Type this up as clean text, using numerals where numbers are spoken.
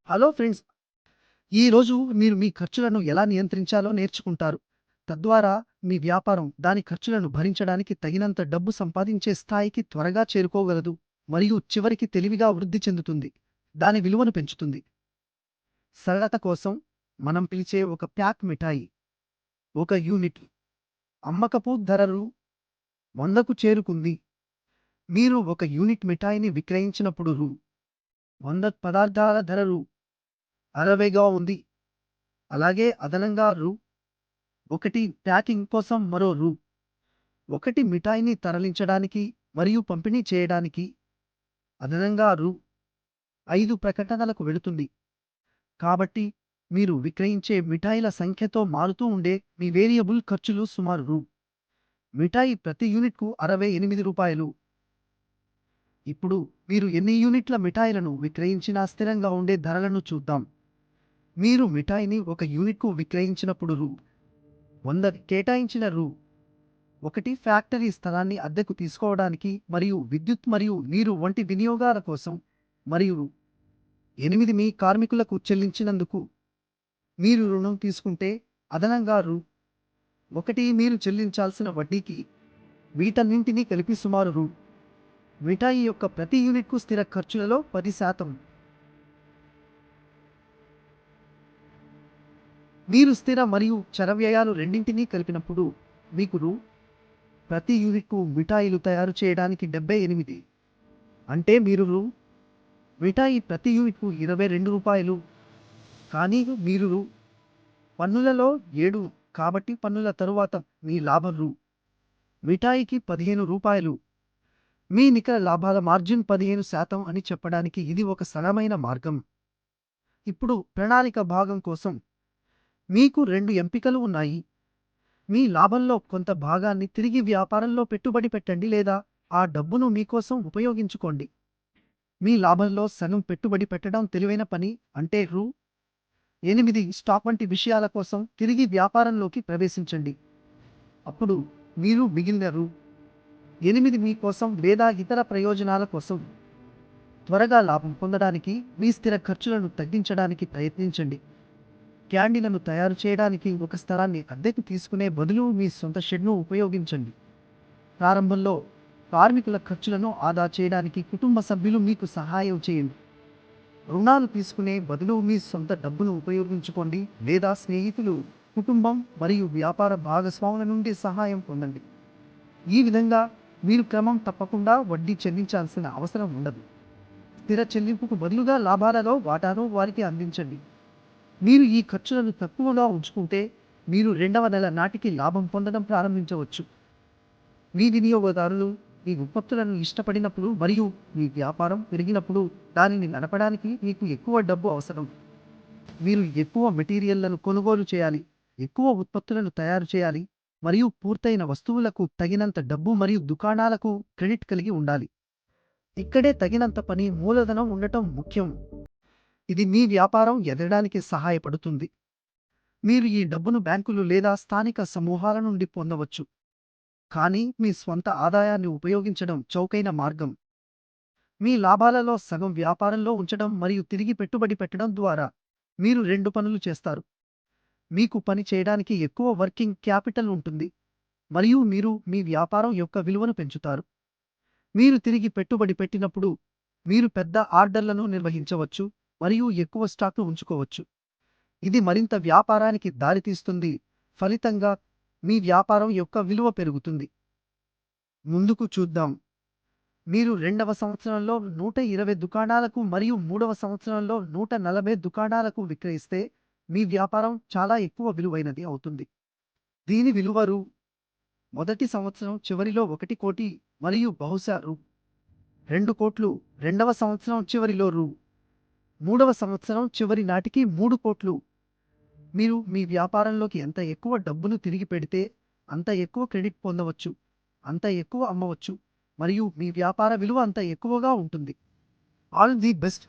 Hello friends, ఈరోజు మీరు మీ ఖర్చులను ఎలా నియంత్రించాలో నేర్చుకుంటారు. తద్వారా మీ వ్యాపారం దాని ఖర్చులను భరించడానికి తగినంత డబ్బు సంపాదించే స్థాయికి త్వరగా చేరుకోగలదు మరియు చివరికి తెలివిగా వృద్ధి చెందుతుంది. దాని విలువను పెంచుతుంది. సరళత కోసం మనం పిలిచే ఒక ప్యాక్ మిఠాయి, ఒక యూనిట్ అమ్మకపు ధర రూ. 100కు చేరుకుంది. మీరు ఒక యూనిట్ మిఠాయిని విక్రయించినప్పుడు రూ. 100 పదార్థాల ధర రూ. 60గా ఉంది. అలాగే అదనంగా రూ. 1 ప్యాకింగ్ కోసం మరో రూ. 1 మిఠాయిని తరలించడానికి మరియు పంపిణీ చేయడానికి అదనంగా రూ. 5 ప్రకటనలకు వెళుతుంది. కాబట్టి మీరు విక్రయించే మిఠాయిల సంఖ్యతో మారుతూ ఉండే మీ వేరియబుల్ ఖర్చులు సుమారు మిఠాయి ప్రతి యూనిట్కు రూ. 68. ఇప్పుడు మీరు ఎన్ని యూనిట్ల మిఠాయిలను విక్రయించినా స్థిరంగా ఉండే ధరలను చూద్దాం. మీరు మిఠాయిని ఒక యూనిట్కు విక్రయించినప్పుడు రూ. 100 కేటాయించిన రూ. 1 ఫ్యాక్టరీ స్థలాన్ని అద్దెకు తీసుకోవడానికి మరియు విద్యుత్ మరియు నీరు వంటి వినియోగాల కోసం మరియు రూ. 8 మీ కార్మికులకు చెల్లించినందుకు మీరు రుణం తీసుకుంటే అదనంగా రూ. 1 మీరు చెల్లించాల్సిన వడ్డీకి వీటన్నింటినీ కలిపి సుమారు మిఠాయి యొక్క ప్రతి యూనిట్కు స్థిర ఖర్చులలో 10%. మీరు స్థిర మరియు చర వ్యయాలు రెండింటినీ కలిపినప్పుడు మీకు ప్రతి యూనిట్కు మిఠాయిలు తయారు చేయడానికి 78. అంటే మీరు మిఠాయి ప్రతి యూనిట్కు రూ. 22. కానీ మీరు పన్నులలో 7, కాబట్టి పన్నుల తరువాత మీ లాభం మిఠాయికి రూ. 15. మీ నికర లాభాల మార్జిన్ 15% అని చెప్పడానికి ఇది ఒక సరళమైన మార్గం. ఇప్పుడు ప్రణాళిక భాగం కోసం మీకు 2 ఎంపికలు ఉన్నాయి. మీ లాభంలో కొంత భాగాన్ని తిరిగి వ్యాపారంలో పెట్టుబడి పెట్టండి లేదా ఆ డబ్బును మీకోసం ఉపయోగించుకోండి. మీ లాభంలో సగం పెట్టుబడి పెట్టడం తెలివైన పని, అంటే రూ. 8 స్టాక్ వంటి విషయాల కోసం తిరిగి వ్యాపారంలోకి ప్రవేశించండి. అప్పుడు మీరు మిగిలిన రూ. 8 మీ కోసం లేదా ఇతర ప్రయోజనాల కోసం త్వరగా లాభం పొందడానికి మీ స్థిర ఖర్చులను తగ్గించడానికి ప్రయత్నించండి. క్యాండీలను తయారు చేయడానికి ఒక స్థలాన్ని అద్దెకు తీసుకునే బదులు మీ సొంత షెడ్ను ఉపయోగించండి. ప్రారంభంలో కార్మికుల ఖర్చులను ఆదా చేయడానికి కుటుంబ సభ్యులు మీకు సహాయం చేయండి. రుణాలు తీసుకునే బదులు మీ సొంత డబ్బును ఉపయోగించుకోండి లేదా స్నేహితులు, కుటుంబం మరియు వ్యాపార భాగస్వాముల నుండి సహాయం పొందండి. ఈ విధంగా మీరు క్రమం తప్పకుండా వడ్డీ చెల్లించాల్సిన అవసరం ఉండదు. స్థిర చెల్లింపుకు బదులుగా లాభాలలో వాటాను వారికి అందించండి. మీరు ఈ ఖర్చులను తక్కువగా ఉంచుకుంటే మీరు 2వ నెల నాటికి లాభం పొందడం ప్రారంభించవచ్చు. మీ వినియోగదారులు మీ ఉత్పత్తులను ఇష్టపడినప్పుడు మరియు మీ వ్యాపారం పెరిగినప్పుడు దానిని నడపడానికి మీకు ఎక్కువ డబ్బు అవసరం. మీరు ఎక్కువ మెటీరియల్లను కొనుగోలు చేయాలి, ఎక్కువ ఉత్పత్తులను తయారు చేయాలి మరియు పూర్తయిన వస్తువులకు తగినంత డబ్బు మరియు దుకాణాలకు క్రెడిట్ కలిగి ఉండాలి. ఇక్కడే తగినంత పని మూలధనం ఉండటం ముఖ్యం. ఇది మీ వ్యాపారం ఎదగడానికి సహాయపడుతుంది. మీరు ఈ డబ్బును బ్యాంకులు లేదా స్థానిక సమూహాల నుండి పొందవచ్చు, కానీ మీ స్వంత ఆదాయాన్ని ఉపయోగించడం చౌకైన మార్గం. మీ లాభాలలో సగం వ్యాపారంలో ఉంచడం మరియు తిరిగి పెట్టుబడి పెట్టడం ద్వారా మీరు 2 పనులు చేస్తారు. మీకు పని చేయడానికి ఎక్కువ వర్కింగ్ క్యాపిటల్ ఉంటుంది మరియు మీరు మీ వ్యాపారం యొక్క విలువను పెంచుతారు. మీరు తిరిగి పెట్టుబడి పెట్టినప్పుడు మీరు పెద్ద ఆర్డర్లను నిర్వహించవచ్చు మరియు ఎక్కువ స్టాక్ను ఉంచుకోవచ్చు. ఇది మరింత వ్యాపారానికి దారితీస్తుంది, ఫలితంగా మీ వ్యాపారం యొక్క విలువ పెరుగుతుంది. ముందుకు చూద్దాం. మీరు 2వ సంవత్సరంలో 120 దుకాణాలకు మరియు 3వ సంవత్సరంలో 140 దుకాణాలకు విక్రయిస్తే మీ వ్యాపారం చాలా ఎక్కువ విలువైనది అవుతుంది. దీని విలువ మొదటి సంవత్సరం చివరిలో 1 కోటి మరియు బహుశా 2 కోట్లు, 2వ సంవత్సరం చివరిలో 3వ సంవత్సరం చివరి నాటికి 3 కోట్లు. మీరు మీ వ్యాపారంలోకి ఎంత ఎక్కువ డబ్బును తిరిగి పెడితే అంత ఎక్కువ క్రెడిట్ పొందవచ్చు, అంత ఎక్కువ అమ్మవచ్చు మరియు మీ వ్యాపార విలువ అంత ఎక్కువగా ఉంటుంది. All the best.